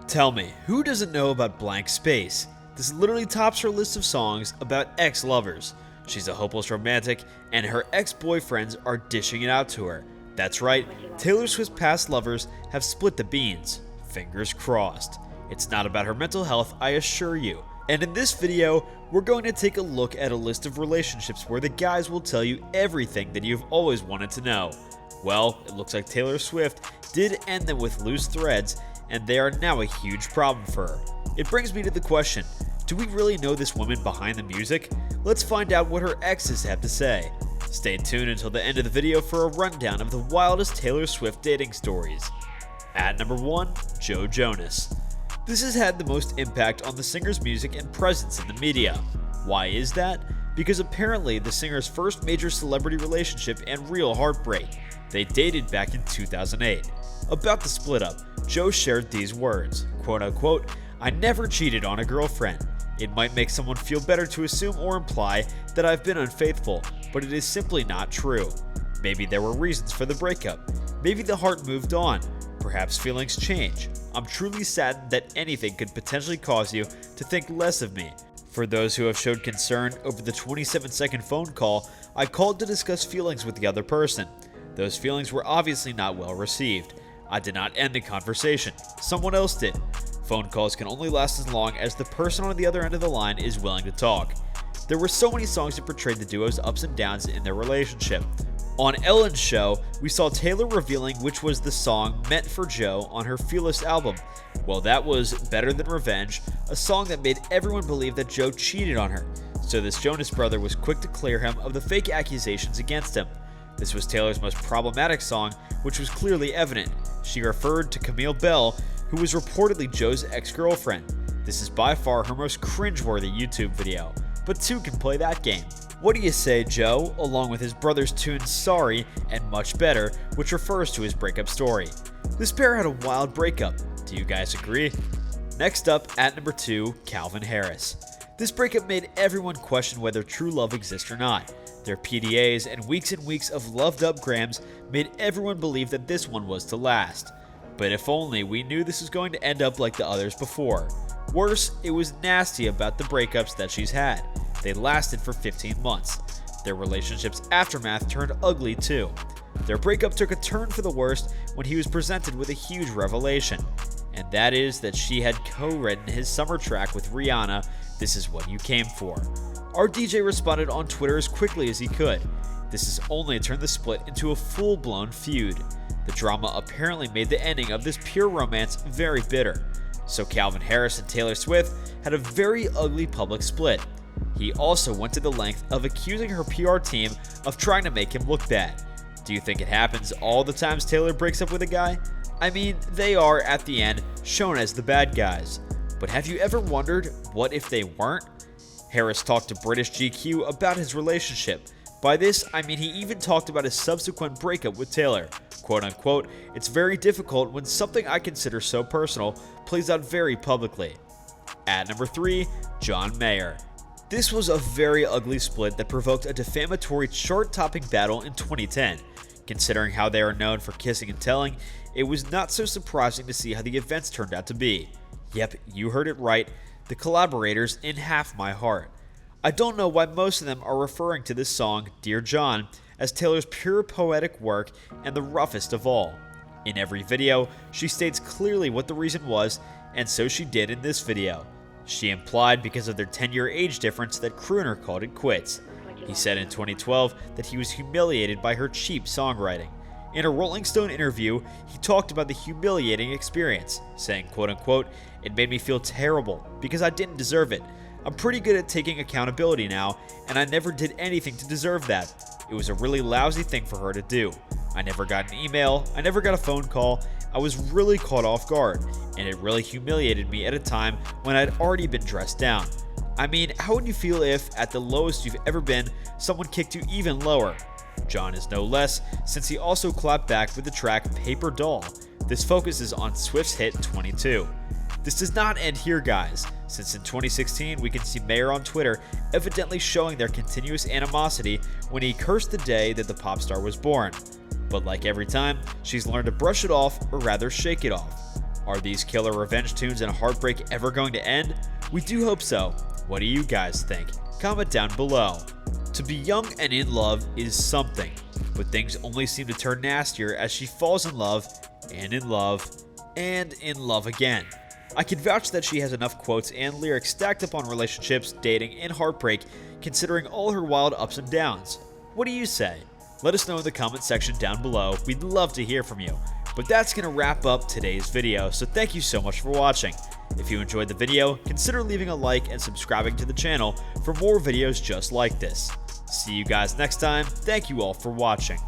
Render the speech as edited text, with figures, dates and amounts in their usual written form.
Tell me, who doesn't know about Blank Space? This literally tops her list of songs about ex-lovers. She's a hopeless romantic, and her ex-boyfriends are dishing it out to her. That's right, Taylor Swift's past lovers have split the beans. Fingers crossed. It's not about her mental health, I assure you. And in this video, we're going to take a look at a list of relationships where the guys will tell you everything that you've always wanted to know. Well, it looks like Taylor Swift did end them with loose threads, and they are now a huge problem for her. It brings me to the question, do we really know this woman behind the music? Let's find out what her exes have to say. Stay tuned until the end of the video for a rundown of the wildest Taylor Swift dating stories. At number 1, Joe Jonas. This has had the most impact on the singer's music and presence in the media. Why is that? Because apparently the singer's first major celebrity relationship and real heartbreak. They dated back in 2008. About the split up, Joe shared these words, quote unquote, "I never cheated on a girlfriend. It might make someone feel better to assume or imply that I've been unfaithful, but it is simply not true. Maybe there were reasons for the breakup. Maybe the heart moved on. Perhaps feelings change. I'm truly saddened that anything could potentially cause you to think less of me. For those who have showed concern over the 27-second phone call, I called to discuss feelings with the other person. Those feelings were obviously not well received. I did not end the conversation. Someone else did. Phone calls can only last as long as the person on the other end of the line is willing to talk." There were so many songs that portrayed the duo's ups and downs in their relationship. On Ellen's show, we saw Taylor revealing which was the song meant for Joe on her Fearless album. Well, that was Better Than Revenge, a song that made everyone believe that Joe cheated on her. So this Jonas brother was quick to clear him of the fake accusations against him. This was Taylor's most problematic song, which was clearly evident. She referred to Camille Bell, who was reportedly Joe's ex-girlfriend. This is by far her most cringeworthy YouTube video, but two can play that game. What do you say, Joe, along with his brother's tune Sorry and Much Better, which refers to his breakup story. This pair had a wild breakup. Do you guys agree? Next up, at number 2, Calvin Harris. This breakup made everyone question whether true love exists or not. Their PDAs and weeks of loved up grams made everyone believe that this one was to last. But if only we knew this was going to end up like the others before. Worse, it was nasty about the breakups that she's had. They lasted for 15 months. Their relationship's aftermath turned ugly too. Their breakup took a turn for the worst when he was presented with a huge revelation. And that is that she had co-written his summer track with Rihanna, This Is What You Came For. Our DJ responded on Twitter as quickly as he could. This has only turned the split into a full-blown feud. The drama apparently made the ending of this pure romance very bitter. So Calvin Harris and Taylor Swift had a very ugly public split. He also went to the length of accusing her PR team of trying to make him look bad. Do you think it happens all the times Taylor breaks up with a guy? I mean, they are, at the end, shown as the bad guys. But have you ever wondered, what if they weren't? Harris talked to British GQ about his relationship. By this, I mean he even talked about his subsequent breakup with Taylor. Quote unquote, "It's very difficult when something I consider so personal plays out very publicly." At number 3, John Mayer. This was a very ugly split that provoked a defamatory chart-topping battle in 2010. Considering how they are known for kissing and telling, it was not so surprising to see how the events turned out to be. Yep, you heard it right, the collaborators in Half My Heart. I don't know why most of them are referring to this song, Dear John, as Taylor's pure poetic work and the roughest of all. In every video, she states clearly what the reason was, and so she did in this video. She implied because of their 10-year age difference that Crooner called it quits. He said in 2012 that he was humiliated by her cheap songwriting. In a Rolling Stone interview, he talked about the humiliating experience, saying, quote unquote, "It made me feel terrible because I didn't deserve it. I'm pretty good at taking accountability now, and I never did anything to deserve that. It was a really lousy thing for her to do. I never got an email, I never got a phone call, I was really caught off guard, and it really humiliated me at a time when I'd already been dressed down. I mean, how would you feel if, at the lowest you've ever been, someone kicked you even lower?" John is no less, since he also clapped back with the track Paper Doll. This focuses on Swift's hit 22. This does not end here, guys, since in 2016 we can see Mayer on Twitter evidently showing their continuous animosity when he cursed the day that the pop star was born. But like every time, she's learned to brush it off, or rather shake it off. Are these killer revenge tunes and heartbreak ever going to end? We do hope so. What do you guys think? Comment down below. To be young and in love is something, but things only seem to turn nastier as she falls in love, and in love, and in love again. I can vouch that she has enough quotes and lyrics stacked up on relationships, dating, and heartbreak, considering all her wild ups and downs. What do you say? Let us know in the comment section down below. We'd love to hear from you. But that's going to wrap up today's video, so thank you so much for watching. If you enjoyed the video, consider leaving a like and subscribing to the channel for more videos just like this. See you guys next time. Thank you all for watching.